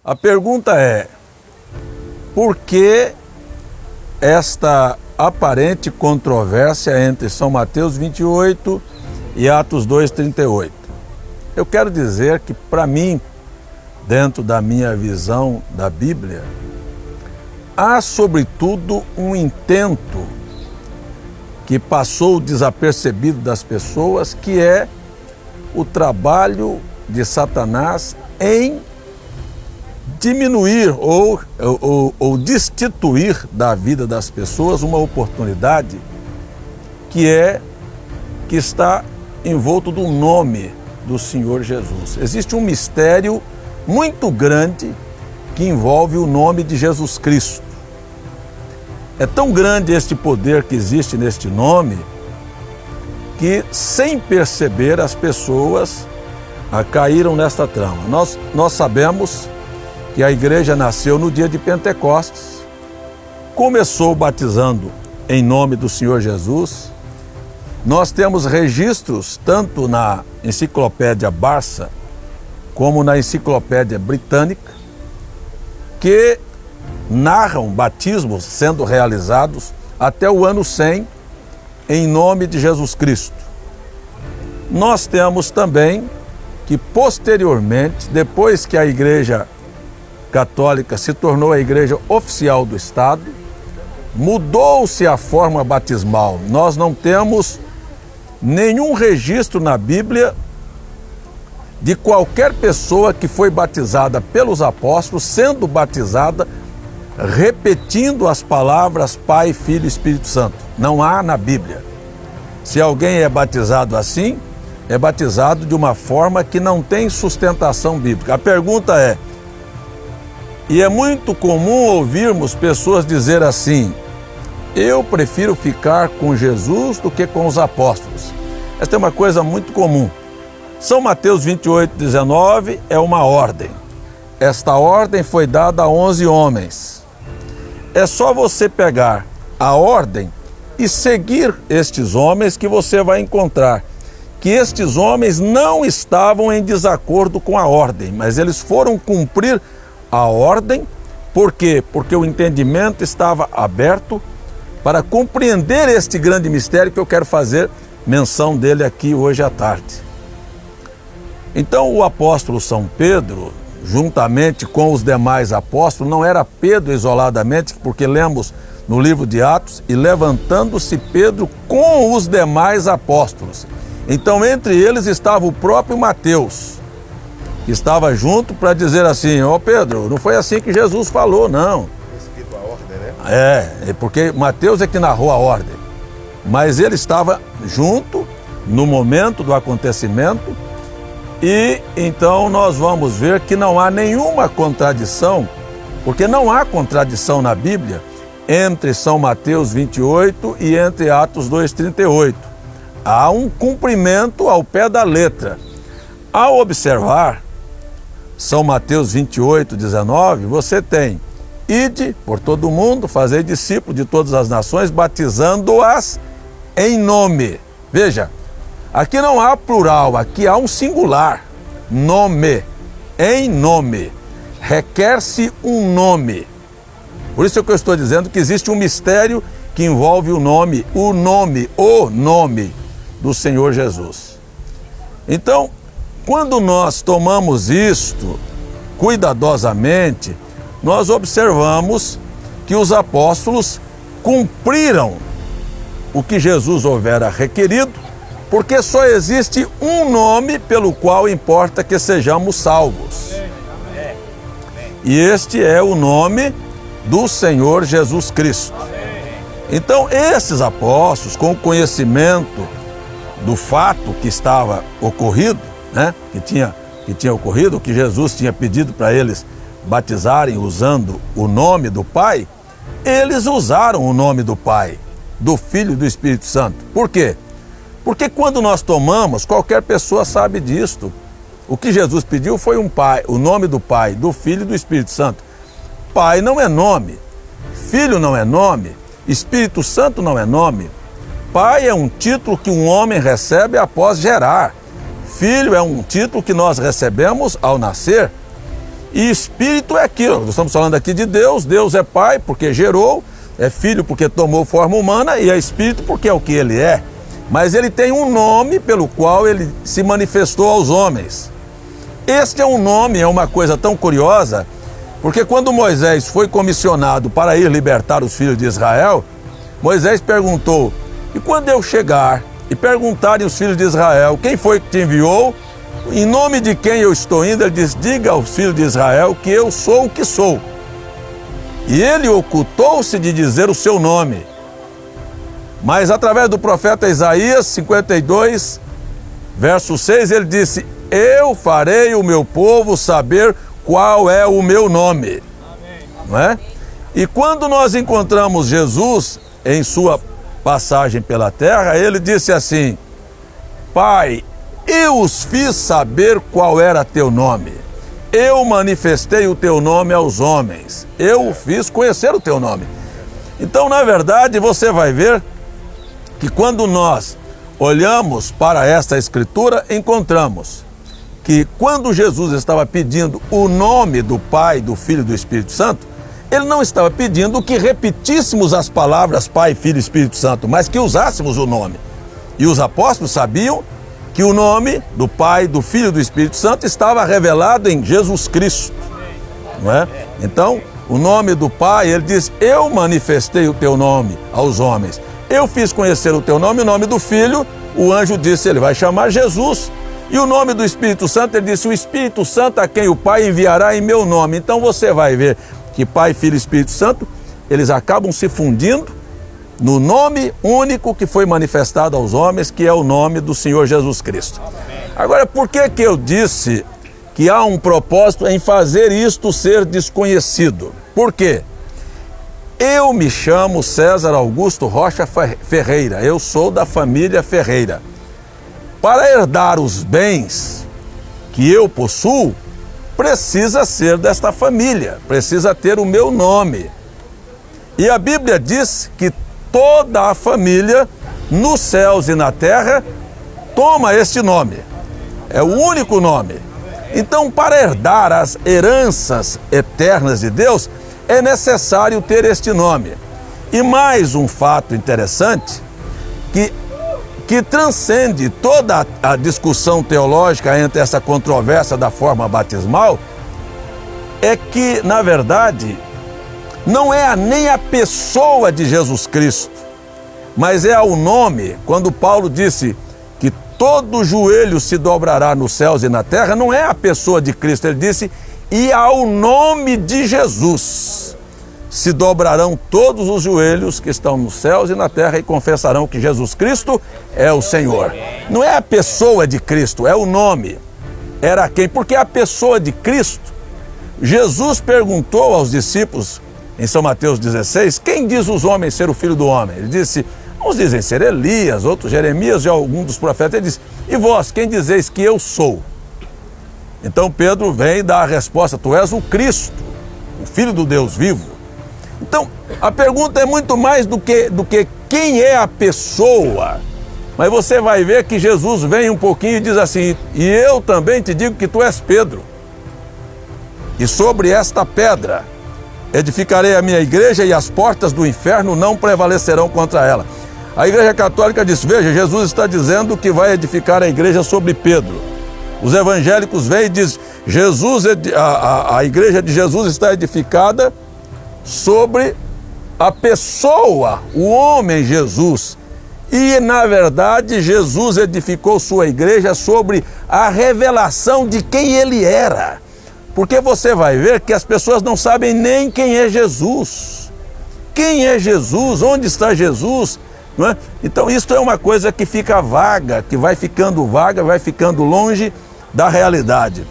A pergunta é: por que esta aparente controvérsia entre São Mateus 28 e Atos 2:38? Eu quero dizer que, para mim, dentro da minha visão da Bíblia, há, sobretudo, um intento que passou desapercebido das pessoas, que é o trabalho de Satanás em diminuir ou destituir da vida das pessoas uma oportunidade que está envolto do nome do Senhor Jesus. Existe um mistério muito grande que envolve o nome de Jesus Cristo. É tão grande este poder que existe neste nome que, sem perceber, as pessoas caíram nesta trama. Nós sabemos que a igreja nasceu no dia de Pentecostes, começou batizando em nome do Senhor Jesus. Nós temos registros, tanto na enciclopédia Barça, como na enciclopédia britânica, que narram batismos sendo realizados até o ano 100 em nome de Jesus Cristo. Nós temos também que, posteriormente, depois que a Igreja Católica se tornou a igreja oficial do Estado, mudou-se a forma batismal. Nós não temos nenhum registro na Bíblia de qualquer pessoa que foi batizada pelos apóstolos, sendo batizada repetindo as palavras Pai, Filho e Espírito Santo. Não há na Bíblia. Se alguém é batizado assim, é batizado de uma forma que não tem sustentação bíblica. A pergunta é, e é muito comum ouvirmos pessoas dizer assim: eu prefiro ficar com Jesus do que com os apóstolos. Esta é uma coisa muito comum. São Mateus 28:19 é uma ordem. Esta ordem foi dada a 11 homens. É só você pegar a ordem e seguir estes homens que você vai encontrar que estes homens não estavam em desacordo com a ordem, mas eles foram cumprir a ordem. Por quê? Porque o entendimento estava aberto para compreender este grande mistério que eu quero fazer menção dele aqui hoje à tarde. Então o apóstolo São Pedro, juntamente com os demais apóstolos, não era Pedro isoladamente, porque lemos no livro de Atos, e levantando-se Pedro com os demais apóstolos. Então entre eles estava o próprio Mateus, que estava junto para dizer assim: ó Pedro, não foi assim que Jesus falou, não. Escrito a ordem, né? É porque Mateus é que narrou a ordem. Mas ele estava junto no momento do acontecimento, e então nós vamos ver que não há nenhuma contradição, porque não há contradição na Bíblia entre São Mateus 28 e entre Atos 2:38. Há um cumprimento ao pé da letra. Ao observar São Mateus 28:19, você tem: ide por todo o mundo, fazei discípulos de todas as nações, batizando-as em nome. Veja, aqui não há plural, aqui há um singular. Nome, em nome. Requer-se um nome. Por isso é que eu estou dizendo que existe um mistério que envolve o nome do Senhor Jesus. Então, quando nós tomamos isto cuidadosamente, nós observamos que os apóstolos cumpriram o que Jesus houvera requerido, porque só existe um nome pelo qual importa que sejamos salvos. E este é o nome do Senhor Jesus Cristo. Então, esses apóstolos, com o conhecimento do fato que estava ocorrido, né, que tinha ocorrido, que Jesus tinha pedido para eles batizarem usando o nome do Pai, eles usaram o nome do Pai, do Filho e do Espírito Santo. Por quê? Porque quando nós tomamos, qualquer pessoa sabe disto. O que Jesus pediu foi um Pai, o nome do Pai, do Filho e do Espírito Santo. Pai não é nome, Filho não é nome, Espírito Santo não é nome. Pai é um título que um homem recebe após gerar. Filho é um título que nós recebemos ao nascer. E espírito é aquilo, nós estamos falando aqui de Deus. Deus é pai porque gerou, é filho porque tomou forma humana e é espírito porque é o que ele é. Mas ele tem um nome pelo qual ele se manifestou aos homens. Este é um nome, é uma coisa tão curiosa, porque quando Moisés foi comissionado para ir libertar os filhos de Israel, Moisés perguntou: e quando eu chegar e perguntarem os filhos de Israel, quem foi que te enviou? Em nome de quem eu estou indo? Ele diz: diga aos filhos de Israel que eu sou o que sou. E ele ocultou-se de dizer o seu nome. Mas através do profeta Isaías 52, verso 6, ele disse: eu farei o meu povo saber qual é o meu nome. Não é? E quando nós encontramos Jesus em sua passagem pela terra, ele disse assim: Pai, eu os fiz saber qual era teu nome. Eu manifestei o teu nome aos homens. Eu fiz conhecer o teu nome. Então, na verdade, você vai ver que quando nós olhamos para esta escritura, encontramos que quando Jesus estava pedindo o nome do Pai, do Filho e do Espírito Santo, ele não estava pedindo que repetíssemos as palavras Pai, Filho e Espírito Santo, mas que usássemos o nome. E os apóstolos sabiam que o nome do Pai, do Filho e do Espírito Santo estava revelado em Jesus Cristo, não é? Então, o nome do Pai, ele diz: eu manifestei o teu nome aos homens. Eu fiz conhecer o teu nome. O nome do Filho, o anjo disse, ele vai chamar Jesus. E o nome do Espírito Santo, ele disse: o Espírito Santo a quem o Pai enviará em meu nome. Então você vai ver que Pai, Filho e Espírito Santo, eles acabam se fundindo no nome único que foi manifestado aos homens, que é o nome do Senhor Jesus Cristo. Agora, por que eu disse que há um propósito em fazer isto ser desconhecido? Por quê? Eu me chamo César Augusto Rocha Ferreira, eu sou da família Ferreira. Para herdar os bens que eu possuo, precisa ser desta família, precisa ter o meu nome. E a Bíblia diz que toda a família, nos céus e na terra, toma este nome. É o único nome. Então, para herdar as heranças eternas de Deus, é necessário ter este nome. E mais um fato interessante, que transcende toda a discussão teológica entre essa controvérsia da forma batismal, é que, na verdade, não é nem a pessoa de Jesus Cristo, mas é o nome. Quando Paulo disse que todo joelho se dobrará nos céus e na terra, não é a pessoa de Cristo, ele disse: e ao nome de Jesus se dobrarão todos os joelhos que estão nos céus e na terra e confessarão que Jesus Cristo é o Senhor. Não é a pessoa de Cristo, é o nome. Era quem? Porque a pessoa de Cristo, Jesus perguntou aos discípulos em São Mateus 16, quem diz os homens ser o Filho do Homem? Ele disse: uns dizem ser Elias, outros Jeremias e algum dos profetas. Ele disse: e vós, quem dizeis que eu sou? Então Pedro vem dar a resposta: tu és o Cristo, o Filho do Deus vivo. Então, a pergunta é muito mais do que quem é a pessoa. Mas você vai ver que Jesus vem um pouquinho e diz assim: e eu também te digo que tu és Pedro, e sobre esta pedra edificarei a minha igreja, e as portas do inferno não prevalecerão contra ela. A Igreja Católica diz: veja, Jesus está dizendo que vai edificar a igreja sobre Pedro. Os evangélicos vêm e dizem: a igreja de Jesus está edificada sobre a pessoa, o homem Jesus. E, na verdade, Jesus edificou sua igreja sobre a revelação de quem ele era. Porque você vai ver que as pessoas não sabem nem quem é Jesus. Quem é Jesus? Onde está Jesus? Não é? Então, isso é uma coisa que fica vaga, que vai ficando vaga, vai ficando longe da realidade.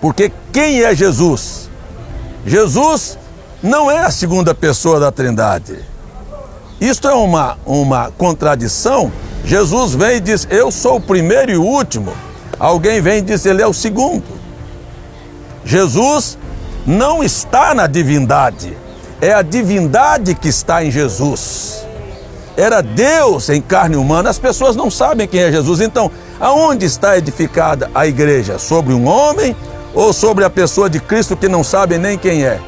Porque quem é Jesus? Jesus não é a segunda pessoa da Trindade. Isto é uma contradição. Jesus vem e diz: eu sou o primeiro e o último. Alguém vem e diz: ele é o segundo. Jesus não está na divindade, é a divindade que está em Jesus. Era Deus em carne humana. As pessoas não sabem quem é Jesus. Então, aonde está edificada a igreja? Sobre um homem ou sobre a pessoa de Cristo que não sabem nem quem é.